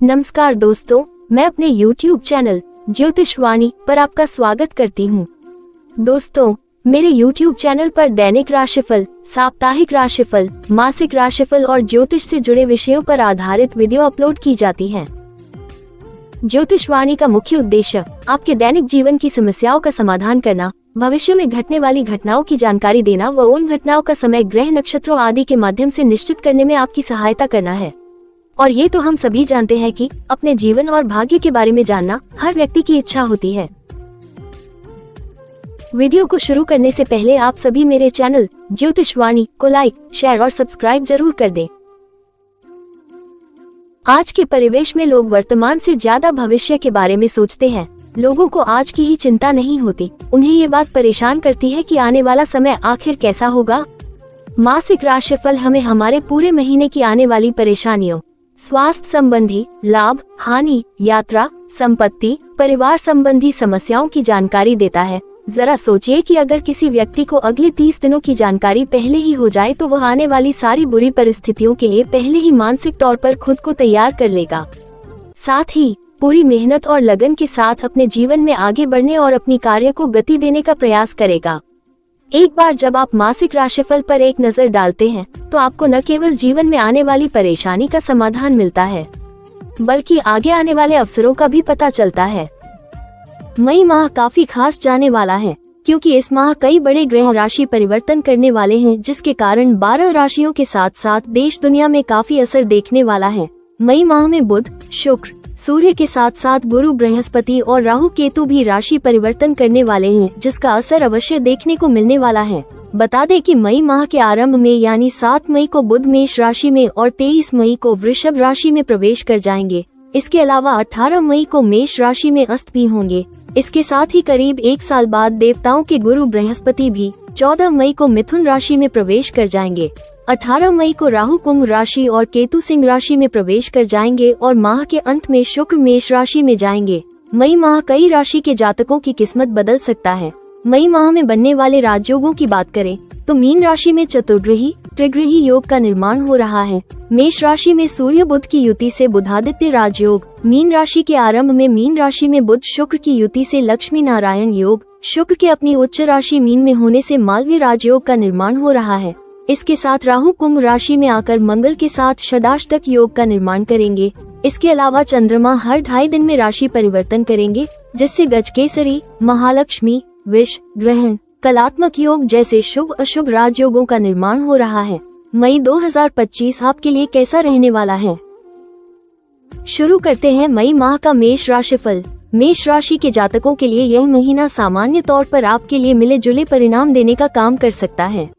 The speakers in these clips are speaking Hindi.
नमस्कार दोस्तों, मैं अपने YouTube चैनल ज्योतिषवाणी पर आपका स्वागत करती हूँ। दोस्तों, मेरे YouTube चैनल पर दैनिक राशिफल, साप्ताहिक राशिफल, मासिक राशिफल और ज्योतिष से जुड़े विषयों पर आधारित वीडियो अपलोड की जाती हैं। ज्योतिषवाणी का मुख्य उद्देश्य आपके दैनिक जीवन की समस्याओं का समाधान करना, भविष्य में घटने वाली घटनाओं की जानकारी देना व उन घटनाओं का समय, ग्रह, नक्षत्रों आदि के माध्यम से निश्चित करने में आपकी सहायता करना है। और ये तो हम सभी जानते हैं कि अपने जीवन और भाग्य के बारे में जानना हर व्यक्ति की इच्छा होती है। वीडियो को शुरू करने से पहले आप सभी मेरे चैनल ज्योतिषवाणी को लाइक, शेयर और सब्सक्राइब जरूर कर दें। आज के परिवेश में लोग वर्तमान से ज्यादा भविष्य के बारे में सोचते हैं। लोगों को आज की ही चिंता नहीं होती, उन्हें ये बात परेशान करती है कि आने वाला समय आखिर कैसा होगा। मासिक राशिफल हमें हमारे पूरे महीने की आने वाली परेशानियों, स्वास्थ्य संबंधी, लाभ, हानि, यात्रा, संपत्ति, परिवार संबंधी समस्याओं की जानकारी देता है। जरा सोचिए कि अगर किसी व्यक्ति को अगले 30 दिनों की जानकारी पहले ही हो जाए तो वह आने वाली सारी बुरी परिस्थितियों के लिए पहले ही मानसिक तौर पर खुद को तैयार कर लेगा। साथ ही पूरी मेहनत और लगन के साथ अपने जीवन में आगे बढ़ने और अपनी कार्य को गति देने का प्रयास करेगा। एक बार जब आप मासिक राशिफल पर एक नजर डालते हैं तो आपको न केवल जीवन में आने वाली परेशानी का समाधान मिलता है, बल्कि आगे आने वाले अवसरों का भी पता चलता है। मई माह काफी खास जाने वाला है, क्योंकि इस माह कई बड़े ग्रह राशि परिवर्तन करने वाले हैं, जिसके कारण 12 राशियों के साथ साथ देश दुनिया में काफी असर देखने वाला है। मई माह में बुध, शुक्र, सूर्य के साथ साथ गुरु, बृहस्पति और राहु केतु भी राशि परिवर्तन करने वाले हैं, जिसका असर अवश्य देखने को मिलने वाला है। बता दें कि मई माह के आरंभ में यानी 7 मई को बुध मेष राशि में और 23 मई को वृषभ राशि में प्रवेश कर जाएंगे। इसके अलावा 18 मई को मेष राशि में अस्त भी होंगे। इसके साथ ही करीब 1 साल बाद देवताओं के गुरु बृहस्पति भी 14 मई को मिथुन राशि में प्रवेश कर जाएंगे। 18 मई को राहु कुंभ राशि और केतु सिंह राशि में प्रवेश कर जाएंगे और माह के अंत में शुक्र मेष राशि में जाएंगे। मई माह कई राशि के जातकों की किस्मत बदल सकता है। मई माह में बनने वाले राजयोगों की बात करें तो मीन राशि में चतुर्ग्रही, त्रिग्रही योग का निर्माण हो रहा है। मेष राशि में सूर्य बुध की युति से बुधादित्य राजयोग, मीन राशि के आरंभ में मीन राशि में बुध शुक्र की युति से लक्ष्मी नारायण योग, शुक्र के अपनी उच्च राशि मीन में होने से मालवीय राजयोग का निर्माण हो रहा है। इसके साथ राहु कुंभ राशि में आकर मंगल के साथ षडाष्टक योग का निर्माण करेंगे। इसके अलावा चंद्रमा हर 2.5 दिन में राशि परिवर्तन करेंगे, जिससे गजकेसरी, महालक्ष्मी, विष, ग्रहण, कलात्मक योग जैसे शुभ अशुभ राजयोगों का निर्माण हो रहा है। मई 2025 आपके लिए कैसा रहने वाला है? शुरू करते हैं मई माह का मेष राशिफल। मेष राशि के जातकों के लिए यह महीना सामान्य तौर पर आपके लिए मिले जुले परिणाम देने का काम कर सकता है।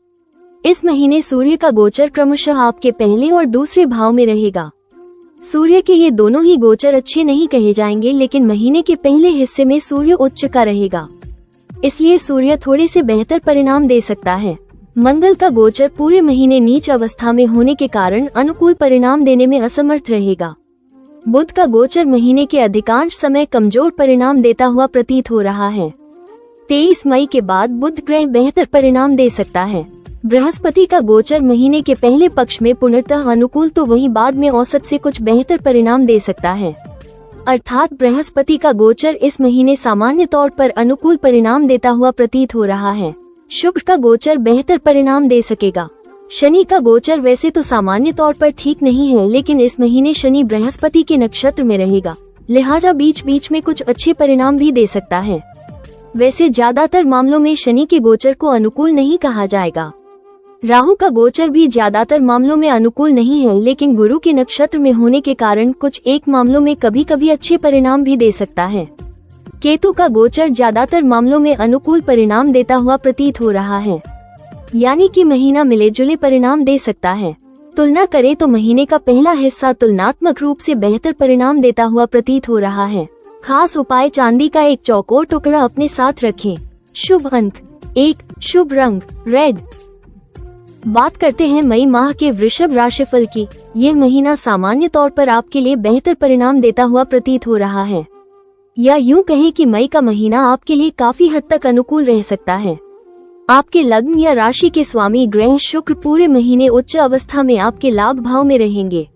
इस महीने सूर्य का गोचर क्रमशः आपके पहले और दूसरे भाव में रहेगा। सूर्य के ये दोनों ही गोचर अच्छे नहीं कहे जाएंगे, लेकिन महीने के पहले हिस्से में सूर्य उच्च का रहेगा, इसलिए सूर्य थोड़े से बेहतर परिणाम दे सकता है। मंगल का गोचर पूरे महीने नीच अवस्था में होने के कारण अनुकूल परिणाम देने में असमर्थ रहेगा। बुध का गोचर महीने के अधिकांश समय कमजोर परिणाम देता हुआ प्रतीत हो रहा है। 23 मई के बाद बुध ग्रह बेहतर परिणाम दे सकता है। बृहस्पति का गोचर महीने के पहले पक्ष में पूर्णतः अनुकूल तो वहीं बाद में औसत से कुछ बेहतर परिणाम दे सकता है। अर्थात बृहस्पति का गोचर इस महीने सामान्य तौर पर अनुकूल परिणाम देता हुआ प्रतीत हो रहा है। शुक्र का गोचर बेहतर परिणाम दे सकेगा। शनि का गोचर वैसे तो सामान्य तौर पर ठीक नहीं है, लेकिन इस महीने शनि बृहस्पति के नक्षत्र में रहेगा, लिहाजा बीच बीच में कुछ अच्छे परिणाम भी दे सकता है। वैसे ज्यादातर मामलों में शनि के गोचर को अनुकूल नहीं कहा जाएगा। राहु का गोचर भी ज्यादातर मामलों में अनुकूल नहीं है, लेकिन गुरु के नक्षत्र में होने के कारण कुछ एक मामलों में कभी कभी अच्छे परिणाम भी दे सकता है। केतु का गोचर ज्यादातर मामलों में अनुकूल परिणाम देता हुआ प्रतीत हो रहा है, यानी कि महीना मिले जुले परिणाम दे सकता है। तुलना करें तो महीने का पहला हिस्सा तुलनात्मक रूप से बेहतर परिणाम देता हुआ प्रतीत हो रहा है। खास उपाय, चांदी का एक चौकोर टुकड़ा अपने साथ रखें। शुभ अंक 1, शुभ रंग रेड। बात करते हैं मई माह के वृषभ राशिफल की। यह महीना सामान्य तौर पर आपके लिए बेहतर परिणाम देता हुआ प्रतीत हो रहा है, या यूं कहें कि मई का महीना आपके लिए काफी हद तक अनुकूल रह सकता है। आपके लग्न या राशि के स्वामी ग्रह शुक्र पूरे महीने उच्च अवस्था में आपके लाभ भाव में रहेंगे।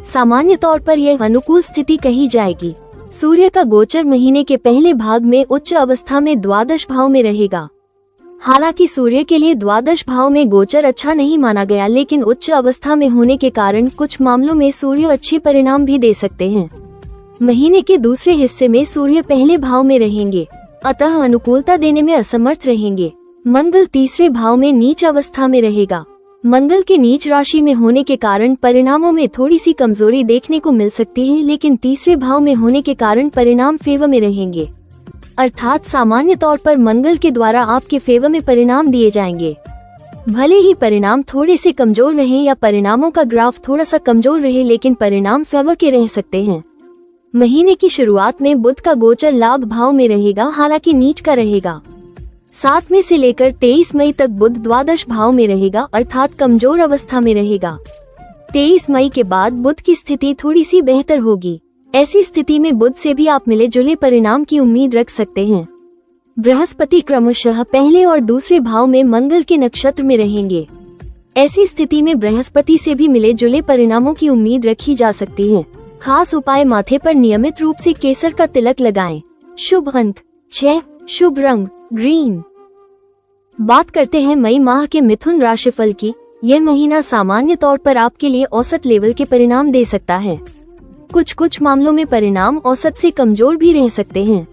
सामान्य तौर पर यह अनुकूल स्थिति कही जाएगी। सूर्य का गोचर महीने के पहले भाग में उच्च अवस्था में द्वादश भाव में रहेगा। हालांकि सूर्य के लिए द्वादश भाव में गोचर अच्छा नहीं माना गया, लेकिन उच्च अवस्था में होने के कारण कुछ मामलों में सूर्य अच्छे परिणाम भी दे सकते हैं। महीने के दूसरे हिस्से में सूर्य पहले भाव में रहेंगे, अतः अनुकूलता देने में असमर्थ रहेंगे। मंगल तीसरे भाव में नीच अवस्था में रहेगा। मंगल के नीच राशि में होने के कारण परिणामों में थोड़ी सी कमजोरी देखने को मिल सकती है, लेकिन तीसरे भाव में होने के कारण परिणाम फेवर में रहेंगे, अर्थात सामान्य तौर पर मंगल के द्वारा आपके फेवर में परिणाम दिए जाएंगे। भले ही परिणाम थोड़े से कमजोर रहे या परिणामों का ग्राफ थोड़ा सा कमजोर रहे, लेकिन परिणाम फेवर के रह सकते हैं। महीने की शुरुआत में बुध का गोचर लाभ भाव में रहेगा, हालांकि नीच का रहेगा। 7 मई से लेकर 23 मई तक बुध द्वादश भाव में रहेगा, अर्थात कमजोर अवस्था में रहेगा। 23 मई के बाद बुध की स्थिति थोड़ी सी बेहतर होगी। ऐसी स्थिति में बुध से भी आप मिले जुले परिणाम की उम्मीद रख सकते हैं। बृहस्पति क्रमशः पहले और दूसरे भाव में मंगल के नक्षत्र में रहेंगे। ऐसी स्थिति में बृहस्पति से भी मिले जुले परिणामों की उम्मीद रखी जा सकती है। खास उपाय, माथे पर नियमित रूप से केसर का तिलक लगाएं। शुभ अंक 6, शुभ रंग ग्रीन। बात करते हैं मई माह के मिथुन राशिफल की। यह महीना सामान्य तौर पर आपके लिए औसत लेवल के परिणाम दे सकता है। कुछ मामलों में परिणाम औसत से कमजोर भी रह सकते हैं।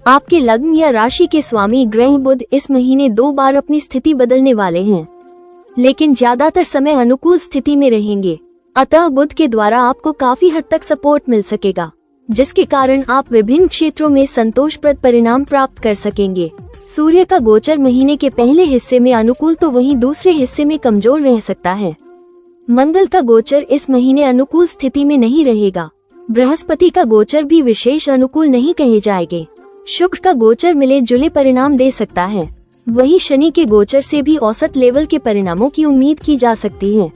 आपके लग्न या राशि के स्वामी ग्रह बुध इस महीने 2 बार अपनी स्थिति बदलने वाले हैं, लेकिन ज्यादातर समय अनुकूल स्थिति में रहेंगे। अतः बुध के द्वारा आपको काफी हद तक सपोर्ट मिल सकेगा, जिसके कारण आप विभिन्न क्षेत्रों में संतोषप्रद परिणाम प्राप्त कर सकेंगे। सूर्य का गोचर महीने के पहले हिस्से में अनुकूल तो वहीं दूसरे हिस्से में कमजोर रह सकता है। मंगल का गोचर इस महीने अनुकूल स्थिति में नहीं रहेगा। बृहस्पति का गोचर भी विशेष अनुकूल नहीं कहे जाएंगे। शुक्र का गोचर मिले जुले परिणाम दे सकता है। वहीं शनि के गोचर से भी औसत लेवल के परिणामों की उम्मीद की जा सकती है।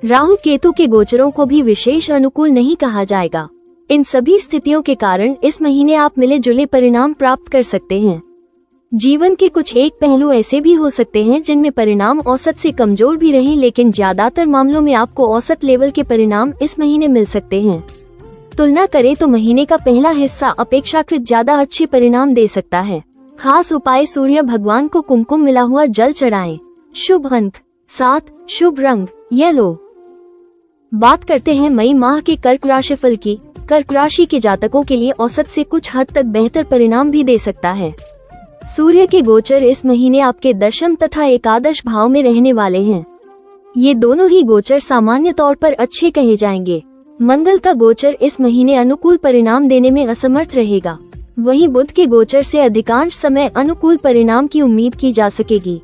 राहु केतु के गोचरों को भी विशेष अनुकूल नहीं कहा जाएगा। इन सभी स्थितियों के कारण इस महीने आप मिले जुले परिणाम प्राप्त कर सकते हैं। जीवन के कुछ एक पहलू ऐसे भी हो सकते हैं जिनमें परिणाम औसत से कमजोर भी रहें, लेकिन ज्यादातर मामलों में आपको औसत लेवल के परिणाम इस महीने मिल सकते हैं। तुलना करें तो महीने का पहला हिस्सा अपेक्षाकृत ज्यादा अच्छे परिणाम दे सकता है। खास उपाय, सूर्य भगवान को कुमकुम मिला हुआ जल चढ़ाएं। शुभ अंक 7, शुभ रंग येलो। बात करते हैं मई माह के कर्क राशिफल की। कर्क राशि के जातकों के लिए औसत से कुछ हद तक बेहतर परिणाम भी दे सकता है। सूर्य के गोचर इस महीने आपके दशम तथा एकादश भाव में रहने वाले हैं। ये दोनों ही गोचर सामान्य तौर पर अच्छे कहे जाएंगे। मंगल का गोचर इस महीने अनुकूल परिणाम देने में असमर्थ रहेगा। वहीं बुध के गोचर से अधिकांश समय अनुकूल परिणाम की उम्मीद की जा सकेगी।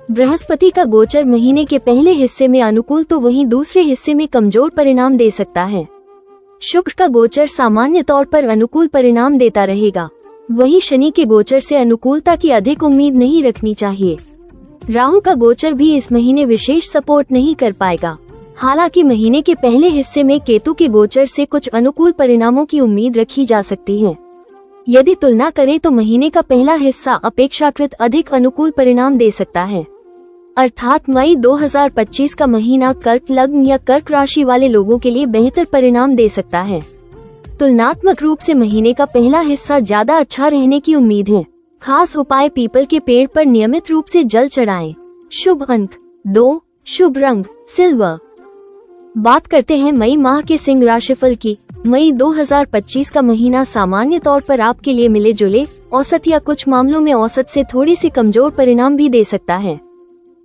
बृहस्पति का गोचर महीने के पहले हिस्से में अनुकूल तो वहीं दूसरे हिस्से में कमजोर परिणाम दे सकता है। शुक्र का गोचर सामान्य तौर पर अनुकूल परिणाम देता रहेगा। वहीं शनि के गोचर से अनुकूलता की अधिक उम्मीद नहीं रखनी चाहिए। राहु का गोचर भी इस महीने विशेष सपोर्ट नहीं कर पाएगा। हालांकि महीने के पहले हिस्से में केतु के गोचर से कुछ अनुकूल परिणामों की उम्मीद रखी जा सकती है। यदि तुलना करें तो महीने का पहला हिस्सा अपेक्षाकृत अधिक अनुकूल परिणाम दे सकता है, अर्थात मई 2025 का महीना कर्क लग्न या कर्क राशि वाले लोगों के लिए बेहतर परिणाम दे सकता है। तुलनात्मक रूप से महीने का पहला हिस्सा ज्यादा अच्छा रहने की उम्मीद है। खास उपाय, पीपल के पेड़ पर नियमित रूप से जल चढ़ाएं। शुभ अंक 2, शुभ रंग सिल्वर। बात करते हैं मई माह के सिंह राशिफल की। मई 2025 का महीना सामान्य तौर पर आपके लिए मिले जुले औसत या कुछ मामलों में औसत से थोड़ी सी कमजोर परिणाम भी दे सकता है,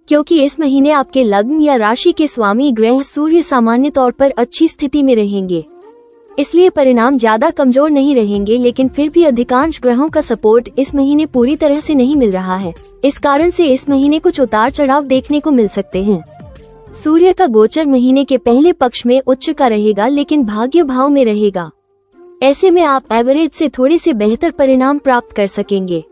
क्योंकि इस महीने आपके लग्न या राशि के स्वामी ग्रह सूर्य सामान्य तौर पर अच्छी स्थिति में रहेंगे। इसलिए परिणाम ज्यादा कमजोर नहीं रहेंगे, लेकिन फिर भी अधिकांश ग्रहों का सपोर्ट इस महीने पूरी तरह से नहीं मिल रहा है। इस कारण से इस महीने कुछ उतार चढ़ाव देखने को मिल सकते हैं। सूर्य का गोचर महीने के पहले पक्ष में उच्च का रहेगा, लेकिन भाग्य भाव में रहेगा। ऐसे में आप एवरेज से थोड़े से बेहतर परिणाम प्राप्त कर सकेंगे।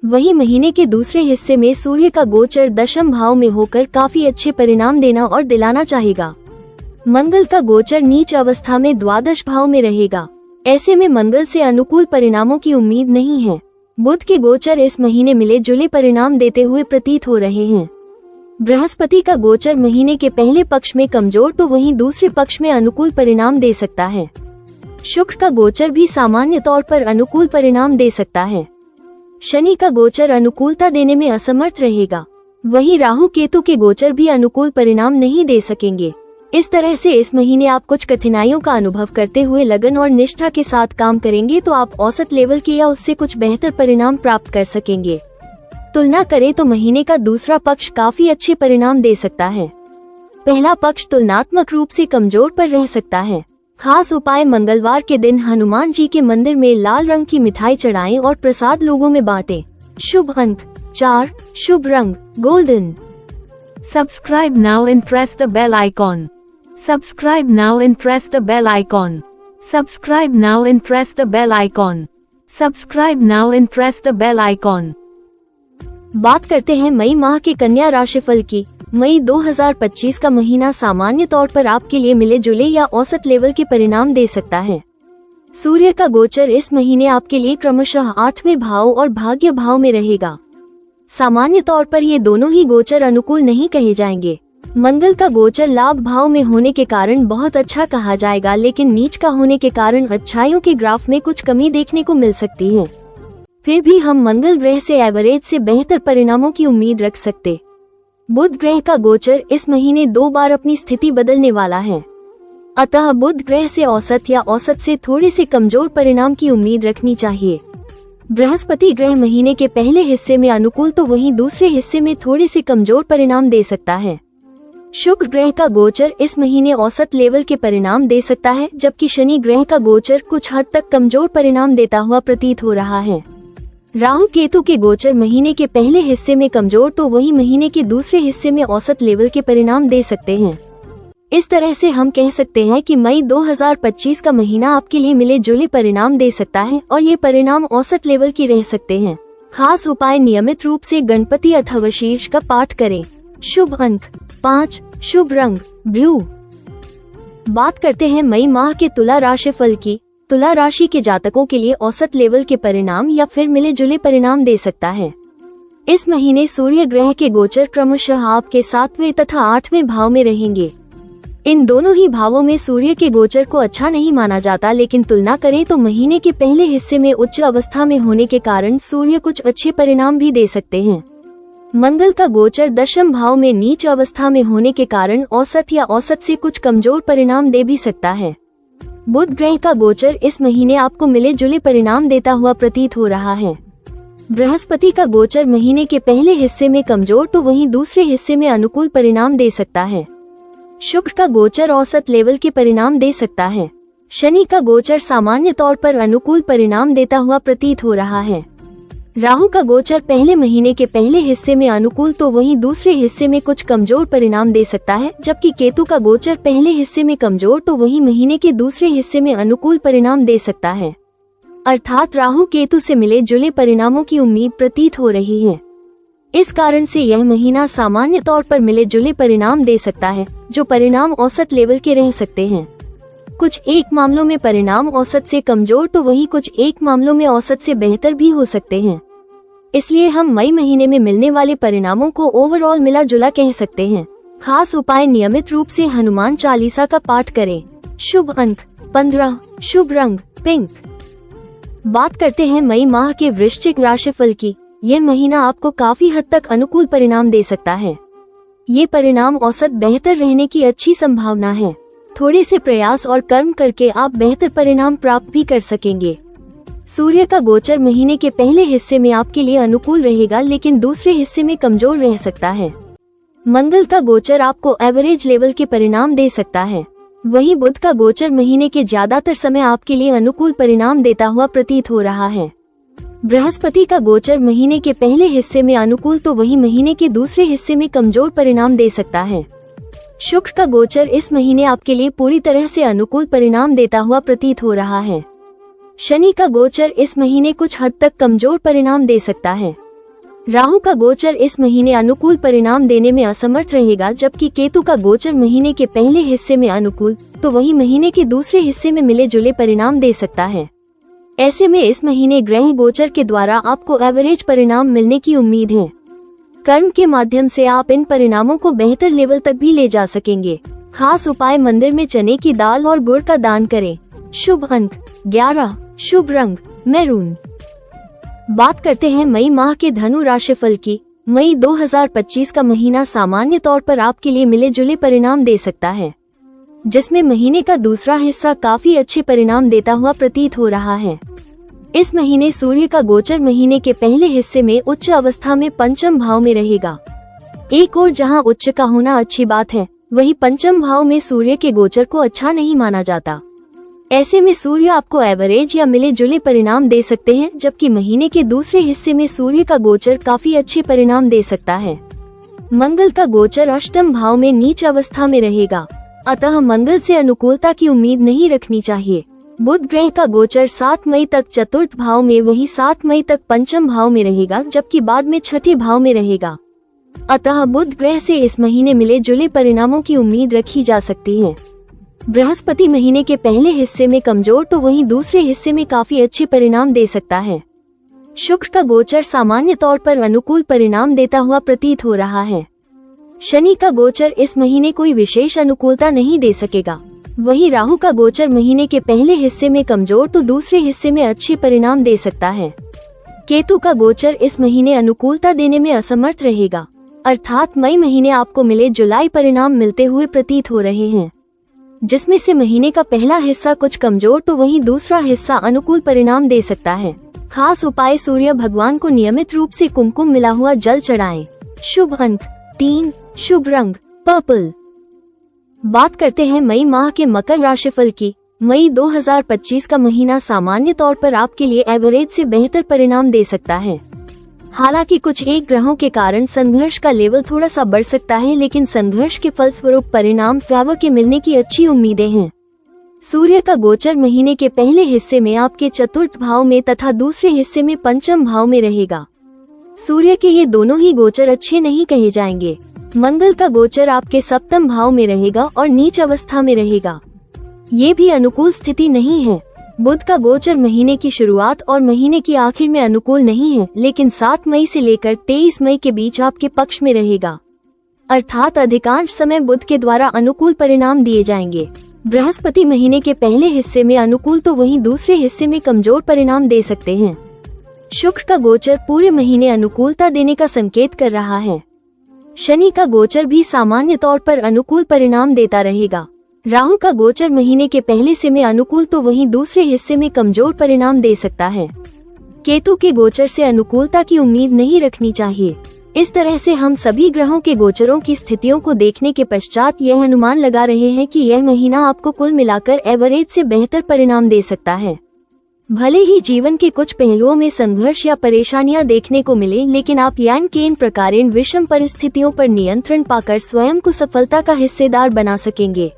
वहीं महीने के दूसरे हिस्से में सूर्य का गोचर दशम भाव में होकर काफी अच्छे परिणाम देना और दिलाना चाहेगा। मंगल का गोचर नीच अवस्था में द्वादश भाव में रहेगा। ऐसे में मंगल से अनुकूल परिणामों की उम्मीद नहीं है। बुध के गोचर इस महीने मिले जुले परिणाम देते हुए प्रतीत हो रहे हैं। बृहस्पति का गोचर महीने के पहले पक्ष में कमजोर तो वहीं दूसरे पक्ष में अनुकूल परिणाम दे सकता है। शुक्र का गोचर भी सामान्य तौर पर अनुकूल परिणाम दे सकता है। शनि का गोचर अनुकूलता देने में असमर्थ रहेगा। वहीं राहु केतु के गोचर भी अनुकूल परिणाम नहीं दे सकेंगे। इस तरह से इस महीने आप कुछ कठिनाइयों का अनुभव करते हुए लगन और निष्ठा के साथ काम करेंगे तो आप औसत लेवल के या उससे कुछ बेहतर परिणाम प्राप्त कर सकेंगे। तुलना करें तो महीने का दूसरा पक्ष काफी अच्छे परिणाम दे सकता है। पहला पक्ष तुलनात्मक रूप से कमजोर पर रह सकता है। खास उपाय मंगलवार के दिन हनुमान जी के मंदिर में लाल रंग की मिठाई चढ़ाएं और प्रसाद लोगों में बांटें। शुभ अंक 4, शुभ रंग golden. Subscribe now and press the bell icon. Subscribe now and press the bell icon. Subscribe now and press the bell icon. Subscribe now and press the bell icon. बात करते हैं मई माह के कन्या राशिफल की। मई 2025 का महीना सामान्य तौर पर आपके लिए मिले जुले या औसत लेवल के परिणाम दे सकता है। सूर्य का गोचर इस महीने आपके लिए क्रमशः 8वें भाव और भाग्य भाव में रहेगा। सामान्य तौर पर ये दोनों ही गोचर अनुकूल नहीं कहे जाएंगे। मंगल का गोचर लाभ भाव में होने के कारण बहुत अच्छा कहा जाएगा, लेकिन नीच का होने के कारण अच्छाइयों के ग्राफ में कुछ कमी देखने को मिल सकती है। फिर भी हम मंगल ग्रह से एवरेज से बेहतर परिणामों की उम्मीद रख सकते। बुध ग्रह का गोचर इस महीने 2 बार अपनी स्थिति बदलने वाला है, अतः बुध ग्रह से औसत या औसत से थोड़े से कमजोर परिणाम की उम्मीद रखनी चाहिए। बृहस्पति ग्रह महीने के पहले हिस्से में अनुकूल तो वहीं दूसरे हिस्से में थोड़े से कमजोर परिणाम दे सकता है। शुक्र ग्रह का गोचर इस महीने औसत लेवल के परिणाम दे सकता है, जबकि शनि ग्रह का गोचर कुछ हद तक कमजोर परिणाम देता हुआ प्रतीत हो रहा है। राहु केतु के गोचर महीने के पहले हिस्से में कमजोर तो वहीं महीने के दूसरे हिस्से में औसत लेवल के परिणाम दे सकते हैं। इस तरह से हम कह सकते हैं कि मई 2025 का महीना आपके लिए मिले जुले परिणाम दे सकता है और ये परिणाम औसत लेवल की रह सकते हैं। खास उपाय नियमित रूप से गणपति अथवा शीर्ष का पाठ करें। शुभ अंक 5, शुभ रंग ब्लू। बात करते हैं मई माह के तुला राशि फल की। तुला राशि के जातकों के लिए औसत लेवल के परिणाम या फिर मिले जुले परिणाम दे सकता है। इस महीने सूर्य ग्रह के गोचर क्रमशः आपके 7वें तथा 8वें भाव में रहेंगे। इन दोनों ही भावों में सूर्य के गोचर को अच्छा नहीं माना जाता, लेकिन तुलना करें तो महीने के पहले हिस्से में उच्च अवस्था में होने के कारण सूर्य कुछ अच्छे परिणाम भी दे सकते हैं। मंगल का गोचर 10वें भाव में नीच अवस्था में होने के कारण औसत या औसत से कुछ कमजोर परिणाम दे भी सकता है। बुध ग्रह का गोचर इस महीने आपको मिले जुले परिणाम देता हुआ प्रतीत हो रहा है। बृहस्पति का गोचर महीने के पहले हिस्से में कमजोर तो वहीं दूसरे हिस्से में अनुकूल परिणाम दे सकता है। शुक्र का गोचर औसत लेवल के परिणाम दे सकता है। शनि का गोचर सामान्य तौर पर अनुकूल परिणाम देता हुआ प्रतीत हो रहा है। राहु का गोचर पहले महीने के पहले हिस्से में अनुकूल तो वहीं दूसरे हिस्से में कुछ कमजोर परिणाम दे सकता है, जबकि केतु का गोचर पहले हिस्से में कमजोर तो वहीं महीने के दूसरे हिस्से में अनुकूल परिणाम दे सकता है। अर्थात राहु केतु से मिले जुले परिणामों की उम्मीद प्रतीत हो रही है। इस कारण से यह महीना सामान्य तौर पर मिले जुले परिणाम दे सकता है, जो परिणाम औसत लेवल के रह सकते हैं। कुछ एक मामलों में परिणाम औसत से कमजोर तो वहीं कुछ एक मामलों में औसत से बेहतर भी हो सकते हैं। इसलिए हम मई महीने में मिलने वाले परिणामों को ओवरऑल मिला जुला कह सकते हैं। खास उपाय नियमित रूप से हनुमान चालीसा का पाठ करें। शुभ अंक 15, शुभ रंग पिंक। बात करते हैं मई माह के वृश्चिक राशिफल की। यह महीना आपको काफी हद तक अनुकूल परिणाम दे सकता है। ये परिणाम औसत बेहतर रहने की अच्छी संभावना है। थोड़े से प्रयास और कर्म करके आप बेहतर परिणाम प्राप्त भी कर सकेंगे। सूर्य का गोचर महीने के पहले हिस्से में आपके लिए अनुकूल रहेगा, लेकिन दूसरे हिस्से में कमजोर रह सकता है। मंगल का गोचर आपको एवरेज लेवल के परिणाम दे सकता है। वहीं बुध का गोचर महीने के ज्यादातर समय आपके लिए अनुकूल परिणाम देता हुआ प्रतीत हो रहा है। बृहस्पति का गोचर महीने के पहले हिस्से में अनुकूल तो वहीं महीने के दूसरे हिस्से में कमजोर परिणाम दे सकता है। शुक्र का गोचर इस महीने आपके लिए पूरी तरह से अनुकूल परिणाम देता हुआ प्रतीत हो रहा है। शनि का गोचर इस महीने कुछ हद तक कमजोर परिणाम दे सकता है। राहु का गोचर इस महीने अनुकूल परिणाम देने में असमर्थ रहेगा, जबकि केतु का गोचर महीने के पहले हिस्से में अनुकूल तो वहीं महीने के दूसरे हिस्से में मिले जुले परिणाम दे सकता है। ऐसे में इस महीने ग्रह गोचर के द्वारा आपको एवरेज परिणाम मिलने की उम्मीद है। कर्म के माध्यम से आप इन परिणामों को बेहतर लेवल तक भी ले जा सकेंगे। खास उपाय, मंदिर में चने की दाल और गुड़ का दान करें। शुभ अंक 11, शुभ रंग मैरून। बात करते हैं मई माह के धनु राशिफल की। मई 2025 का महीना सामान्य तौर पर आपके लिए मिले जुले परिणाम दे सकता है, जिसमें महीने का दूसरा हिस्सा काफी अच्छे परिणाम देता हुआ प्रतीत हो रहा है। इस महीने सूर्य का गोचर महीने के पहले हिस्से में उच्च अवस्था में पंचम भाव में रहेगा। एक और जहां उच्च का होना अच्छी बात है, वहीं पंचम भाव में सूर्य के गोचर को अच्छा नहीं माना जाता। ऐसे में सूर्य आपको एवरेज या मिले जुले परिणाम दे सकते हैं, जबकि महीने के दूसरे हिस्से में सूर्य का गोचर काफी अच्छे परिणाम दे सकता है। मंगल का गोचर अष्टम भाव में नीच अवस्था में रहेगा, अतः मंगल से अनुकूलता की उम्मीद नहीं रखनी चाहिए। बुध ग्रह का गोचर 7 मई तक चतुर्थ भाव में, वही 7 मई तक पंचम भाव में रहेगा, जबकि बाद में छठे भाव में रहेगा। अतः बुध ग्रह से इस महीने मिले जुले परिणामों की उम्मीद रखी जा सकती है। बृहस्पति महीने के पहले हिस्से में कमजोर तो वहीं दूसरे हिस्से में काफी अच्छे परिणाम दे सकता है। शुक्र का गोचर सामान्य तौर पर अनुकूल परिणाम देता हुआ प्रतीत हो रहा है। शनि का गोचर इस महीने कोई विशेष अनुकूलता नहीं दे सकेगा। वहीं राहु का गोचर महीने के पहले हिस्से में कमजोर तो दूसरे हिस्से में अच्छे परिणाम दे सकता है। केतु का गोचर इस महीने अनुकूलता देने में असमर्थ रहेगा, अर्थात मई महीने आपको मिले जुलाई परिणाम मिलते हुए प्रतीत हो रहे हैं, जिसमें से महीने का पहला हिस्सा कुछ कमजोर तो वहीं दूसरा हिस्सा अनुकूल परिणाम दे सकता है। खास उपाय, सूर्य भगवान को नियमित रूप से कुमकुम मिला हुआ जल चढ़ाएं। शुभ अंक 3, शुभ रंग पर्पल। बात करते हैं मई माह के मकर राशिफल की। मई 2025 का महीना सामान्य तौर पर आपके लिए एवरेज से बेहतर परिणाम दे सकता है। हालांकि कुछ एक ग्रहों के कारण संघर्ष का लेवल थोड़ा सा बढ़ सकता है, लेकिन संघर्ष के फलस्वरूप परिणाम फेवर के मिलने की अच्छी उम्मीदें हैं। सूर्य का गोचर महीने के पहले हिस्से में आपके चतुर्थ भाव में तथा दूसरे हिस्से में पंचम भाव में रहेगा। सूर्य के ये दोनों ही गोचर अच्छे नहीं कहे जाएंगे। मंगल का गोचर आपके सप्तम भाव में रहेगा और नीच अवस्था में रहेगा, ये भी अनुकूल स्थिति नहीं है। बुध का गोचर महीने की शुरुआत और महीने की आखिर में अनुकूल नहीं है, लेकिन 7 मई से लेकर 23 मई के बीच आपके पक्ष में रहेगा, अर्थात अधिकांश समय बुध के द्वारा अनुकूल परिणाम दिए जाएंगे। बृहस्पति महीने के पहले हिस्से में अनुकूल तो वहीं दूसरे हिस्से में कमजोर परिणाम दे सकते हैं। शुक्र का गोचर पूरे महीने अनुकूलता देने का संकेत कर रहा है। शनि का गोचर भी सामान्य तौर पर अनुकूल परिणाम देता रहेगा। राहु का गोचर महीने के पहले हिस्से में अनुकूल तो वहीं दूसरे हिस्से में कमजोर परिणाम दे सकता है। केतु के गोचर से अनुकूलता की उम्मीद नहीं रखनी चाहिए। इस तरह से हम सभी ग्रहों के गोचरों की स्थितियों को देखने के पश्चात यह अनुमान लगा रहे हैं कि यह महीना आपको कुल मिलाकर एवरेज से बेहतर परिणाम दे सकता है। भले ही जीवन के कुछ पहलुओं में संघर्ष या परेशानियां देखने को मिले, लेकिन आप यान के इन प्रकारेण विषम परिस्थितियों पर नियंत्रण पाकर स्वयं को सफलता का हिस्सेदार बना सकेंगे।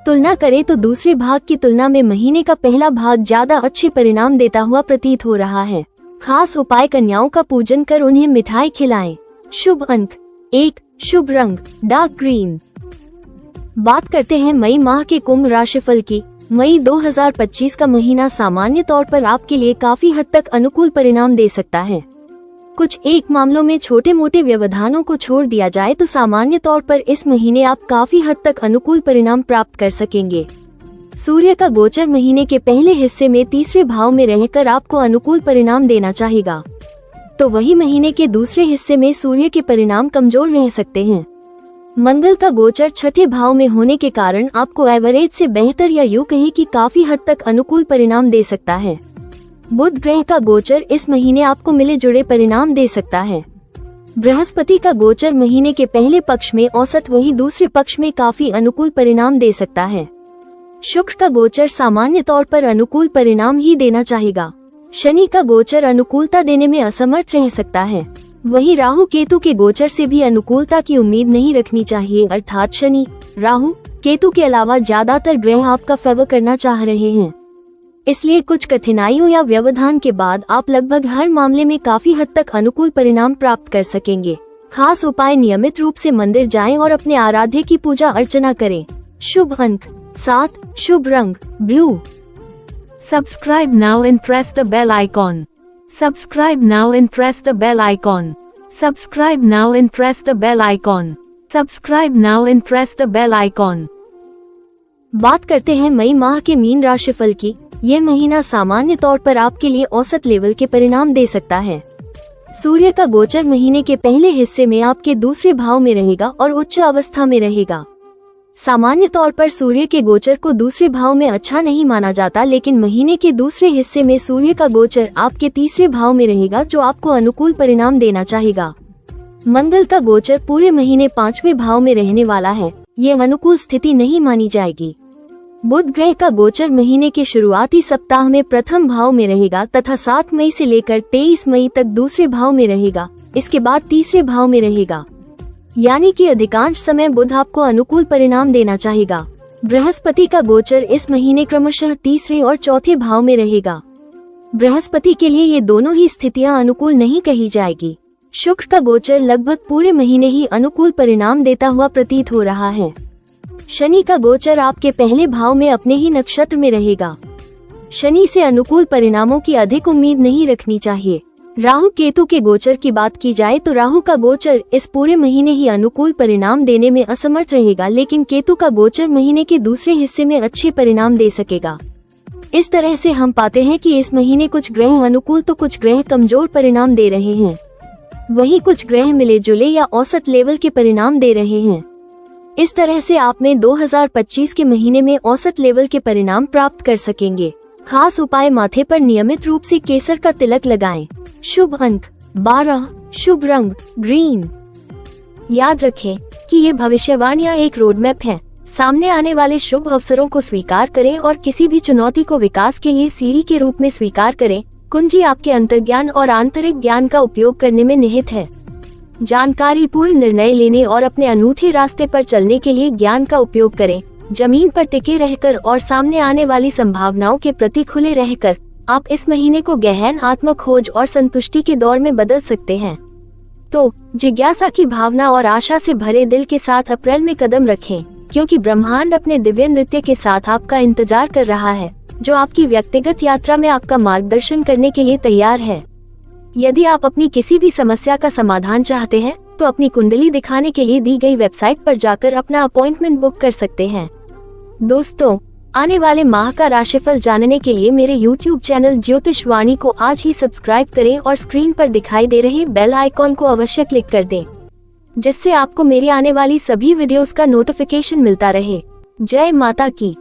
तुलना करें तो दूसरे भाग की तुलना में महीने का पहला भाग ज्यादा अच्छे परिणाम देता हुआ प्रतीत हो रहा है। खास उपाय, कन्याओं का पूजन कर उन्हें मिठाई खिलाएं। शुभ अंक 1, शुभ रंग डार्क ग्रीन। बात करते हैं मई माह के कुंभ राशिफल की। मई 2025 का महीना सामान्य तौर पर आपके लिए काफी हद तक अनुकूल परिणाम दे सकता है। कुछ एक मामलों में छोटे मोटे व्यवधानों को छोड़ दिया जाए तो सामान्य तौर पर इस महीने आप काफी हद तक अनुकूल परिणाम प्राप्त कर सकेंगे। सूर्य का गोचर महीने के पहले हिस्से में तीसरे भाव में रहकर आपको अनुकूल परिणाम देना चाहेगा, तो वही महीने के दूसरे हिस्से में सूर्य के परिणाम कमजोर रह सकते हैं। मंगल का गोचर छठे भाव में होने के कारण आपको एवरेज से बेहतर या यूं कहें कि काफी हद तक अनुकूल परिणाम दे सकता है। बुध ग्रह का गोचर इस महीने आपको मिले जुड़े परिणाम दे सकता है। बृहस्पति का गोचर महीने के पहले पक्ष में औसत वही दूसरे पक्ष में काफी अनुकूल परिणाम दे सकता है। शुक्र का गोचर सामान्य तौर पर अनुकूल परिणाम ही देना चाहेगा। शनि का गोचर अनुकूलता देने में असमर्थ रह सकता है। वहीं राहु केतु के गोचर से भी अनुकूलता की उम्मीद नहीं रखनी चाहिए, अर्थात शनि, राहु, केतु के अलावा ज्यादातर ग्रह आपका फेवर करना चाह रहे हैं। इसलिए कुछ कठिनाइयों या व्यवधान के बाद आप लगभग हर मामले में काफी हद तक अनुकूल परिणाम प्राप्त कर सकेंगे। खास उपाय, नियमित रूप से मंदिर जाएं और अपने आराध्य की पूजा अर्चना करें। शुभ अंक 7, शुभ रंग blue. Subscribe now and press the bell icon. Subscribe now and press the bell icon. Subscribe now and press the bell icon. Subscribe now and press the bell icon. बात करते हैं मई माह के मीन राशिफल की। ये महीना सामान्य तौर पर आपके लिए औसत लेवल के परिणाम दे सकता है। सूर्य का गोचर महीने के पहले हिस्से में आपके दूसरे भाव में रहेगा और उच्च अवस्था में रहेगा। सामान्य तौर पर सूर्य के गोचर को दूसरे भाव में अच्छा नहीं माना जाता, लेकिन महीने के दूसरे हिस्से में सूर्य का गोचर आपके तीसरे भाव में रहेगा, जो आपको अनुकूल परिणाम देना चाहेगा। मंगल का गोचर पूरे महीने 5वें भाव में रहने वाला है। ये अनुकूल स्थिति नहीं मानी जाएगी। बुध ग्रह का गोचर महीने के शुरुआती सप्ताह में प्रथम भाव में रहेगा तथा 7 मई से लेकर 23 मई तक दूसरे भाव में रहेगा। इसके बाद तीसरे भाव में रहेगा, यानी कि अधिकांश समय बुध आपको अनुकूल परिणाम देना चाहेगा। बृहस्पति का गोचर इस महीने क्रमशः तीसरे और चौथे भाव में रहेगा। बृहस्पति के लिए ये दोनों ही स्थितियां अनुकूल नहीं कही जाएगी। शुक्र का गोचर लगभग पूरे महीने ही अनुकूल परिणाम देता हुआ प्रतीत हो रहा है। शनि का गोचर आपके पहले भाव में अपने ही नक्षत्र में रहेगा। शनि से अनुकूल परिणामों की अधिक उम्मीद नहीं रखनी चाहिए। राहु केतु के गोचर की बात की जाए तो राहु का गोचर इस पूरे महीने ही अनुकूल परिणाम देने में असमर्थ रहेगा, लेकिन केतु का गोचर महीने के दूसरे हिस्से में अच्छे परिणाम दे सकेगा। इस तरह से हम पाते हैं कि इस महीने कुछ ग्रह अनुकूल तो कुछ ग्रह कमजोर परिणाम दे रहे हैं। वहीं कुछ ग्रह मिले जुले या औसत लेवल के परिणाम दे रहे हैं। इस तरह से आप में 2025 के महीने में औसत लेवल के परिणाम प्राप्त कर सकेंगे। खास उपाय: माथे पर नियमित रूप से केसर का तिलक लगाएं। शुभ अंक 12, शुभ रंग ग्रीन। याद रखें कि ये भविष्यवाणियां एक रोडमैप है। सामने आने वाले शुभ अवसरों को स्वीकार करें और किसी भी चुनौती को विकास के लिए सीढ़ी के रूप में स्वीकार करें। कुंजी आपके अंतर्ज्ञान और आंतरिक ज्ञान का उपयोग करने में निहित है। जानकारी पूर्ण निर्णय लेने और अपने अनूठे रास्ते पर चलने के लिए ज्ञान का उपयोग करें। जमीन पर टिके रहकर और सामने आने वाली संभावनाओं के प्रति खुले रहकर आप इस महीने को गहन आत्म खोज और संतुष्टि के दौर में बदल सकते हैं। तो जिज्ञासा की भावना और आशा से भरे दिल के साथ अप्रैल में कदम रखें, क्योंकि ब्रह्मांड अपने दिव्य नृत्य के साथ आपका इंतजार कर रहा है, जो आपकी व्यक्तिगत यात्रा में आपका मार्गदर्शन करने के लिए तैयार है। यदि आप अपनी किसी भी समस्या का समाधान चाहते हैं तो अपनी कुंडली दिखाने के लिए दी गई वेबसाइट पर जाकर अपना अपॉइंटमेंट बुक कर सकते हैं। दोस्तों, आने वाले माह का राशिफल जानने के लिए मेरे YouTube चैनल ज्योतिष वाणी को आज ही सब्सक्राइब करें और स्क्रीन पर दिखाई दे रहे बेल आइकॉन को अवश्य क्लिक कर दें, जिससे आपको मेरी आने वाली सभी वीडियोस का नोटिफिकेशन मिलता रहे। जय माता की।